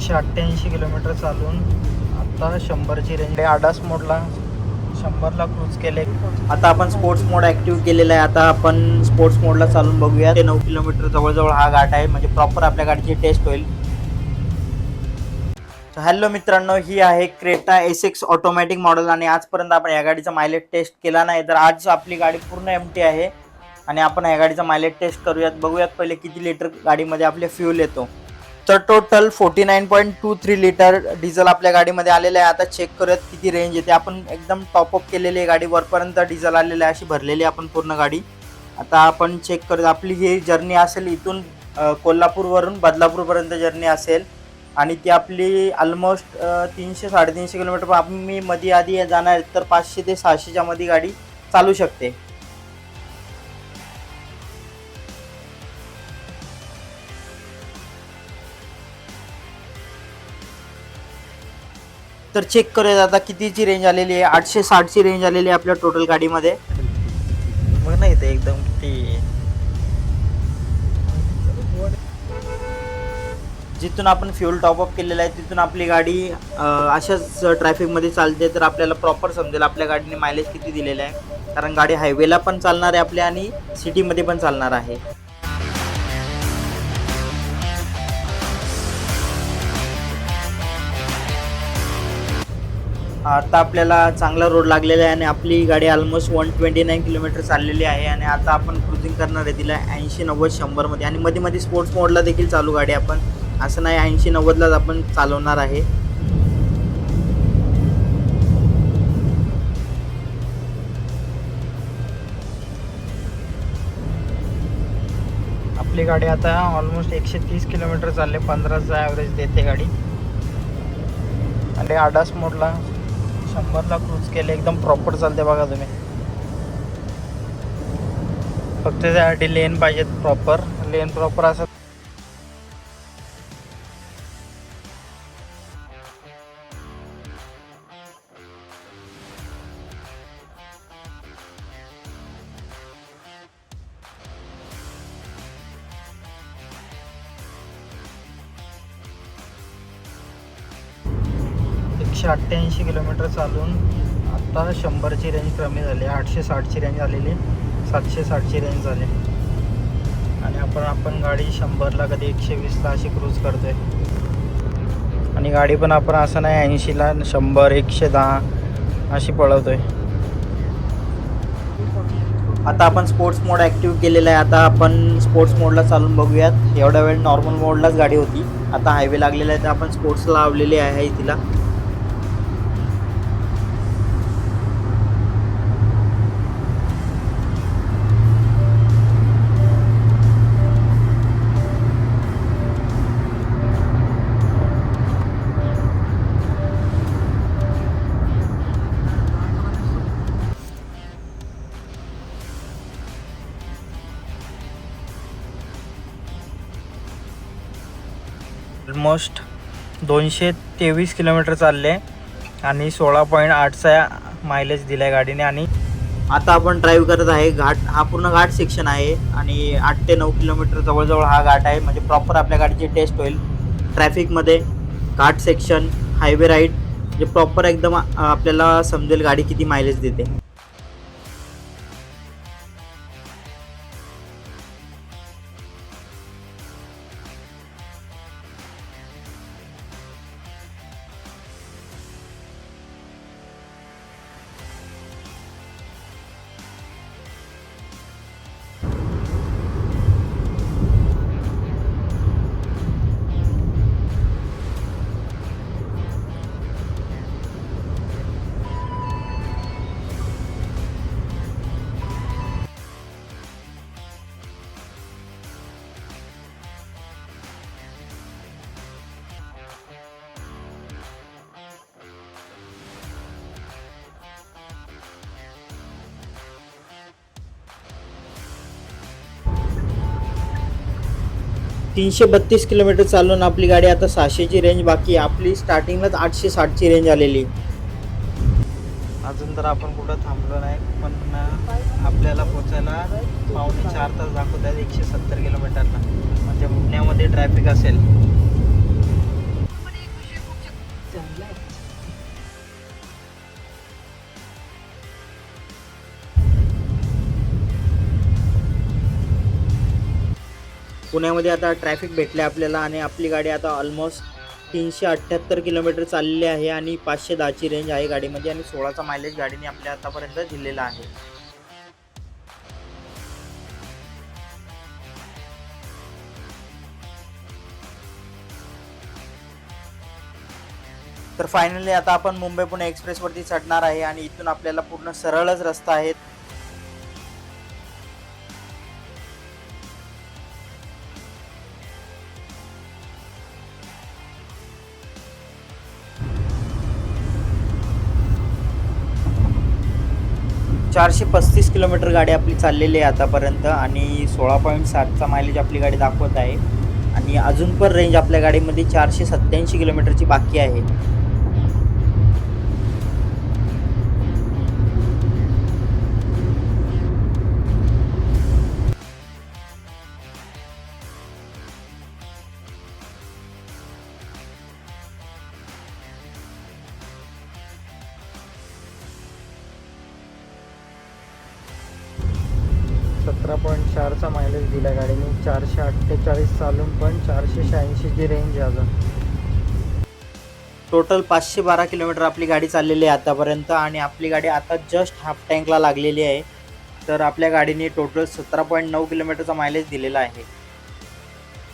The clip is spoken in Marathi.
188 किलोमीटर चालून आता 100ची रेंज आडास मोडला 100ला क्रूज केले. आता आपण स्पोर्ट्स मोड ॲक्टिव्ह केलेला आहे. आता आपण स्पोर्ट्स मोडला चालून बघूया. ते 9 किलोमीटर जवळजवळ हा घाट आहे, म्हणजे प्रॉपर आपल्या गाडीची टेस्ट होईल. हॅलो मित्रांनो, ही आहे क्रेटा SX ऑटोमॅटिक मॉडेल आणि आजपर्यंत आपण या गाडीचा मायलेज टेस्ट केला नाही. तर आज आपली गाडी पूर्ण एमटी आहे आणि आपण या गाडीचा मायलेज टेस्ट करूयात. बघूयात पहिले किती लिटर गाडीमध्ये आपले फ्यूल येतो. तर टोटल 49.23 लिटर डिझेल आपल्या गाडीमध्ये आलेलं आहे. आता चेक करूयात किती रेंज येते. आपण एकदम टॉपअप केलेली आहे गाडी, वरपर्यंत डिझेल आलेलं आहे, अशी भरलेली आपण पूर्ण गाडी. आता आपण चेक करूयात. आपली ही जर्नी असेल इथून कोल्हापूरवरून बदलापूरपर्यंत जर्नी असेल आणि ती आपली ऑलमोस्ट 300-350 किलोमीटर. पण मी मध्ये आधी जाणार तर 500 ते 600च्या मध्ये गाडी चालू शकते. तर चेक करूया आता कितीची रेंज आलेली आहे. 860ची रेंज आलेली आहे आपल्या टोटल गाडीमध्ये. मग नाही ते एकदम किती, जिथून आपण फ्यूल टॉपअप केलेलं आहे तिथून आपली गाडी अशाच ट्रॅफिकमध्ये चालते तर आपल्याला प्रॉपर समजेल आपल्या गाडीने मायलेज किती दिलेलं आहे. कारण गाडी हायवेला पण चालणार आहे आपल्या आणि सिटीमध्ये पण चालणार आहे. आता आपल्याला चांगला रोड लागलेला आहे आणि आपली गाडी ऑलमोस्ट 129 किलोमीटर चाललेली आहे आणि आता आपण क्रुझिंग करणार आहे तिला 80-90-100 मध्ये. आणि मध्ये मध्ये स्पोर्ट्स मोडला देखील चालू गाडी आपण, असं नाही 80-90लाच आपण चालवणार आहे. आपली गाडी आता ऑलमोस्ट 130 किलोमीटर चालले, 15चा ॲव्हरेज देते गाडी. आणि आडास मोडला 100ला क्रूज केले, एकदम प्रॉपर चालते बघा तुम्ही. फक्त त्यासाठी लेन पाहिजेत, प्रॉपर लेन प्रॉपर असं. एकशे 88 किलोमीटर चालून आता 100ची रेंज कमी झाली. 860ची रेंज आलेली, 760ची रेंज झाली. आणि आपण गाडी 100ला कधी 120ला अशी क्रूज करतोय. आणि गाडी पण आपण असं नाही 80ला 100 110 अशी पळवतोय. आता आपण स्पोर्ट्स मोड ॲक्टिव्ह केलेला आहे. आता आपण स्पोर्ट्स मोडला चालून बघूयात. एवढा वेळ नॉर्मल मोडलाच गाडी होती, आता हायवे लागलेला आहे तर आपण स्पोर्ट्सला लावलेली आहे तिला. ऑलमोस्ट 223 किलोमीटर चालले आणि 16.8चा मायलेज दिला आहे गाडीने. आणि आता आपण ड्राईव्ह करत आहे. हा पूर्ण घाट सेक्शन आहे आणि 8 ते 9 किलोमीटर जवळजवळ हा घाट आहे, म्हणजे प्रॉपर आपल्या गाडीची टेस्ट होईल. ट्रॅफिकमध्ये घाट सेक्शन, हायवे राईड, म्हणजे प्रॉपर एकदम आपल्याला समजेल गाडी किती मायलेज देते. तीनशे 32 किलोमीटर चालून आपली गाडी आता 600ची रेंज बाकी. आपली स्टार्टिंगलाच 860ची रेंज आलेली. अजून तर आपण कुठं थांबलो नाही, पण आपल्याला पोचायला 3.25 तास दाखवत आहेत 170 किलोमीटरला. म्हणजे पुण्यामध्ये ट्रॅफिक असेल. पुण्यामध्ये आता ट्रॅफिक भेटले आपल्याला आणि आपली गाडी आता ऑलमोस्ट 378 किलोमीटर चाललेली आहे आणि 510ची रेंज आहे गाडीमध्ये आणि 16चा मायलेज गाडीने आपल्या आतापर्यंत दिलेला आहे. तर फायनली आता आपण मुंबई पुणे एक्सप्रेसवरती चढणार आहे आणि इथून आपल्याला पूर्ण सरळच रस्ता आहे. 435 किलोमीटर गाडी आपली चाललेली आहे आतापर्यंत आणि 16.7चा मायलेज आपली गाडी दाखवत आहे आणि अजून पण रेंज आपल्या गाडीमध्ये 487 किलोमीटरची बाकी आहे. 17.4चा मायलेज दिला गाडीने. 448 चालून पण 486ची रेंज आहे अजून. टोटल 512 किलोमीटर आपली गाडी चाललेली आहे आतापर्यंत आणि आपली गाडी आता जस्ट हाफ टँकला लागलेली आहे. तर आपल्या गाडीने टोटल 17.9 किलोमीटरचा मायलेज दिलेला आहे.